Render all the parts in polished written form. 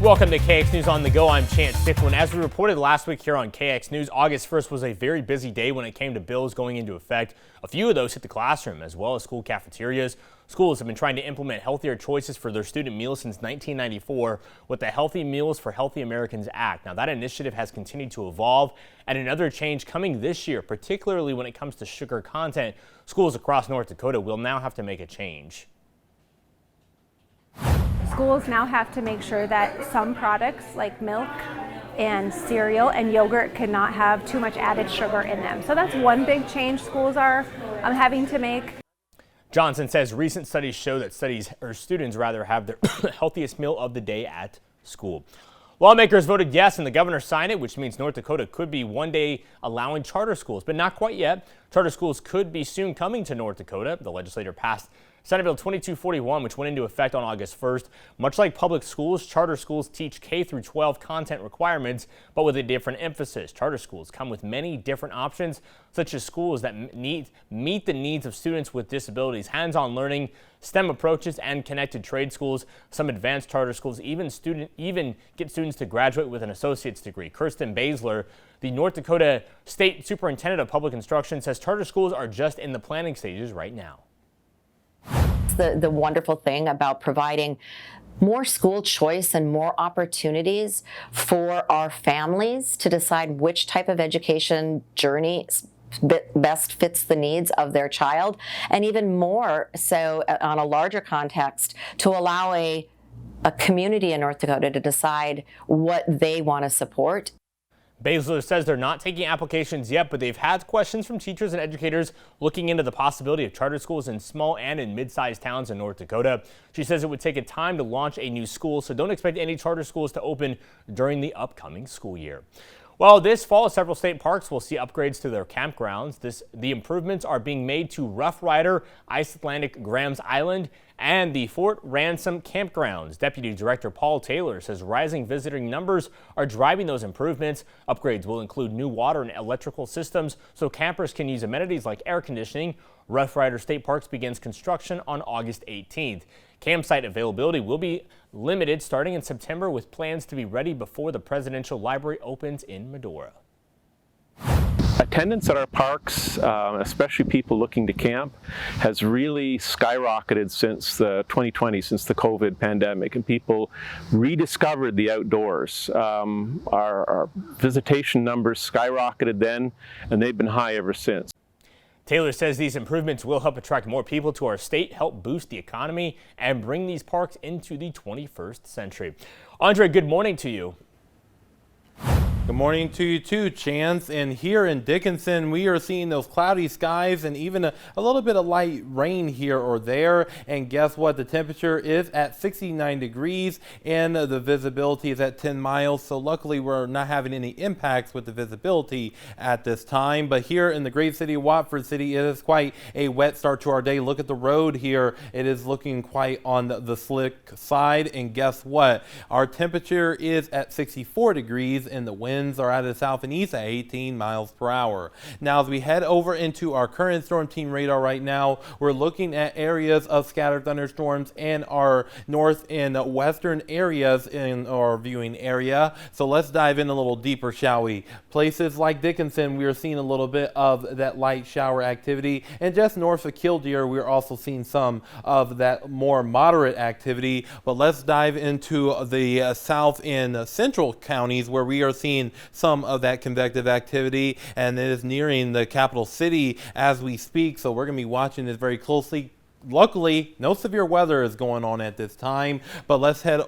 Welcome to KX News on the Go. I'm Chance Sticklen. As we reported last week here on KX News, August 1st was a very busy day when it came to bills going into effect. A few of those hit the classroom as well as school cafeterias. Schools have been trying to implement healthier choices for their student meals since 1994 with the Healthy Meals for Healthy Americans Act. Now that initiative has continued to evolve, and another change coming this year, particularly when it comes to sugar content. Schools across North Dakota will now have to make a change. Schools now have to make sure that some products like milk and cereal and yogurt cannot have too much added sugar in them. So that's one big change schools are having to make. Johnson says recent studies show that students have their healthiest meal of the day at school. Lawmakers voted yes and the governor signed it, which means North Dakota could be one day allowing charter schools, but not quite yet. Charter schools could be soon coming to North Dakota. The legislature passed Senate Bill 2241, which went into effect on August 1st. Much like public schools, charter schools teach K through 12 content requirements, but with a different emphasis. Charter schools come with many different options, such as schools that meet the needs of students with disabilities, hands-on learning, STEM approaches, and connected trade schools. Some advanced charter schools even get students to graduate with an associate's degree. Kirsten Baszler, the North Dakota State Superintendent of Public Instruction, says charter schools are just in the planning stages right now. The wonderful thing about providing more school choice and more opportunities for our families to decide which type of education journey best fits the needs of their child, and even more so on a larger context to allow a community in North Dakota to decide what they want to support. Baszler says they're not taking applications yet, but they've had questions from teachers and educators looking into the possibility of charter schools in small and in mid-sized towns in North Dakota. She says it would take a time to launch a new school, so don't expect any charter schools to open during the upcoming school year. Well, this fall, several state parks will see upgrades to their campgrounds. The improvements are being made to Rough Rider, Icelandic Grams Island, and the Fort Ransom campgrounds. Deputy Director Paul Taylor says rising visiting numbers are driving those improvements. Upgrades will include new water and electrical systems so campers can use amenities like air conditioning. Rough Rider State Parks begins construction on August 18th. Campsite availability will be limited starting in September, with plans to be ready before the Presidential Library opens in Medora. Attendance at our parks, especially people looking to camp, has really skyrocketed since 2020, since the COVID pandemic, and people rediscovered the outdoors. Our visitation numbers skyrocketed then, and they've been high ever since. Taylor says these improvements will help attract more people to our state, help boost the economy, and bring these parks into the 21st century. Andre, good morning to you. Good morning to you too, Chance. And here in Dickinson, we are seeing those cloudy skies and even a little bit of light rain here or there. And guess what? The temperature is at 69 degrees and the visibility is at 10 miles. So luckily, we're not having any impacts with the visibility at this time. But here in the great city of Watford City, it is quite a wet start to our day. Look at the road here. It is looking quite on the slick side. And guess what? Our temperature is at 64 degrees and the winds are out of the south and east at 18 miles per hour. Now, as we head over into our current storm team radar right now, we're looking at areas of scattered thunderstorms in our north and western areas in our viewing area. So let's dive in a little deeper, shall we? Places like Dickinson, we are seeing a little bit of that light shower activity. And just north of Killdeer, we're also seeing some of that more moderate activity. But let's dive into the south and central counties where we are seeing some of that convective activity, and it is nearing the capital city as we speak, so we're going to be watching this very closely. Luckily, no severe weather is going on at this time, but let's head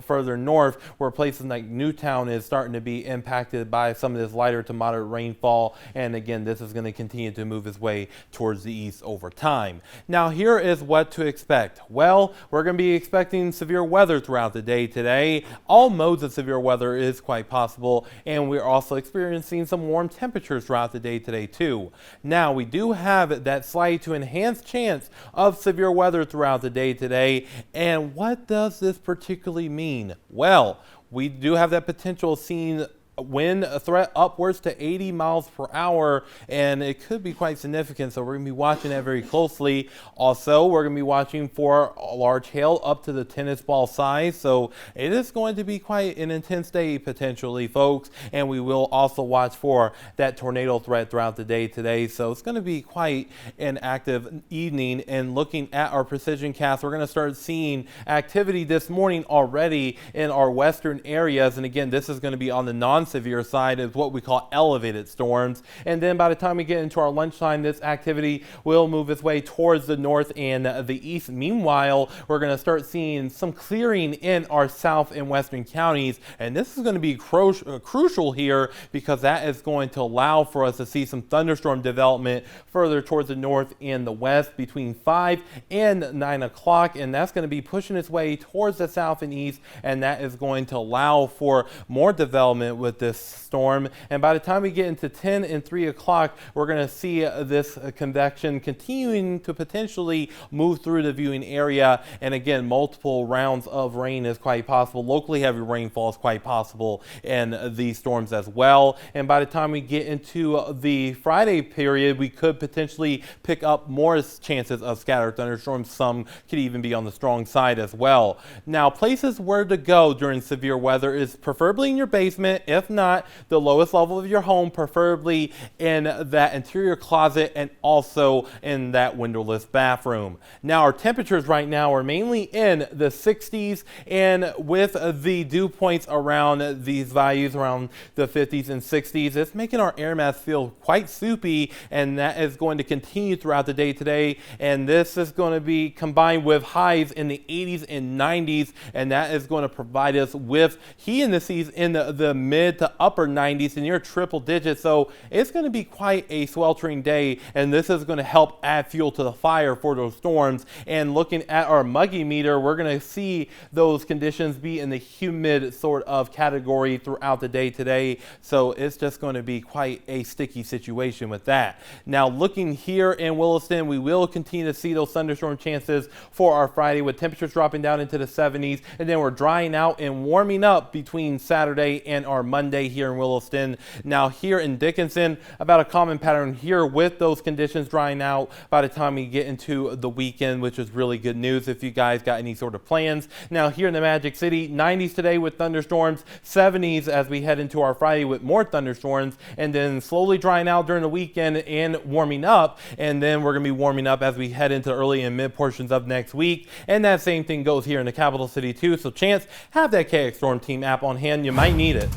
further north where places like Newtown is starting to be impacted by some of this lighter to moderate rainfall. And again, this is going to continue to move its way towards the east over time. Now, here is what to expect. Well, we're going to be expecting severe weather throughout the day today. All modes of severe weather is quite possible, and we're also experiencing some warm temperatures throughout the day today too. Now, we do have that slight to enhanced chance of severe weather throughout the day today. And what does this particularly mean? Well, we do have that potential of seeing wind threat upwards to 80 miles per hour, and it could be quite significant, so we're going to be watching that very closely. Also, we're going to be watching for large hail up to the tennis ball size, so it is going to be quite an intense day potentially, folks, and we will also watch for that tornado threat throughout the day today, so it's going to be quite an active evening. And looking at our precision cast, we're going to start seeing activity this morning already in our western areas, and again, this is going to be on the non-severe side of what we call elevated storms. And then by the time we get into our lunchtime, this activity will move its way towards the north and the east. Meanwhile, we're going to start seeing some clearing in our south and western counties, and this is going to be crucial here because that is going to allow for us to see some thunderstorm development further towards the north and the west between 5 and 9 o'clock, and that's going to be pushing its way towards the south and east, and that is going to allow for more development with this storm. And by the time we get into 10 and 3 o'clock, we're going to see this convection continuing to potentially move through the viewing area, and again, multiple rounds of rain is quite possible. Locally heavy rainfall is quite possible in these storms as well. And by the time we get into the Friday period, we could potentially pick up more chances of scattered thunderstorms. Some could even be on the strong side as well. Now, places where to go during severe weather is preferably in your basement, if not the lowest level of your home, preferably in that interior closet and also in that windowless bathroom. Now, our temperatures right now are mainly in the 60s, and with the dew points around these values around the 50s and 60s, it's making our air mass feel quite soupy, and that is going to continue throughout the day today. And this is going to be combined with highs in the 80s and 90s, and that is going to provide us with heat indices in the mid to upper 90s and near triple digits. So it's going to be quite a sweltering day, and this is going to help add fuel to the fire for those storms. And looking at our muggy meter, we're going to see those conditions be in the humid sort of category throughout the day today. So it's just going to be quite a sticky situation with that. Now, looking here in Williston, we will continue to see those thunderstorm chances for our Friday with temperatures dropping down into the 70s, and then we're drying out and warming up between Saturday and our Monday here in Williston. Now, here in Dickinson, about a common pattern here with those conditions drying out by the time we get into the weekend, which is really good news if you guys got any sort of plans. Now, here in the Magic City, 90s today with thunderstorms, 70s as we head into our Friday with more thunderstorms, and then slowly drying out during the weekend and warming up. And then we're going to be warming up as we head into early and mid portions of next week. And that same thing goes here in the capital city too. So Chance, have that KX Storm Team app on hand. You might need it.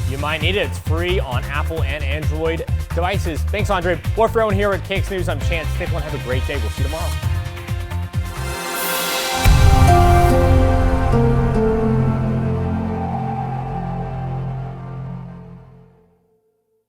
You might need it. It's free on Apple and Android devices. Thanks, Andre. More for everyone here at KX News. I'm Chance Sticklen. Have a great day. We'll see you tomorrow.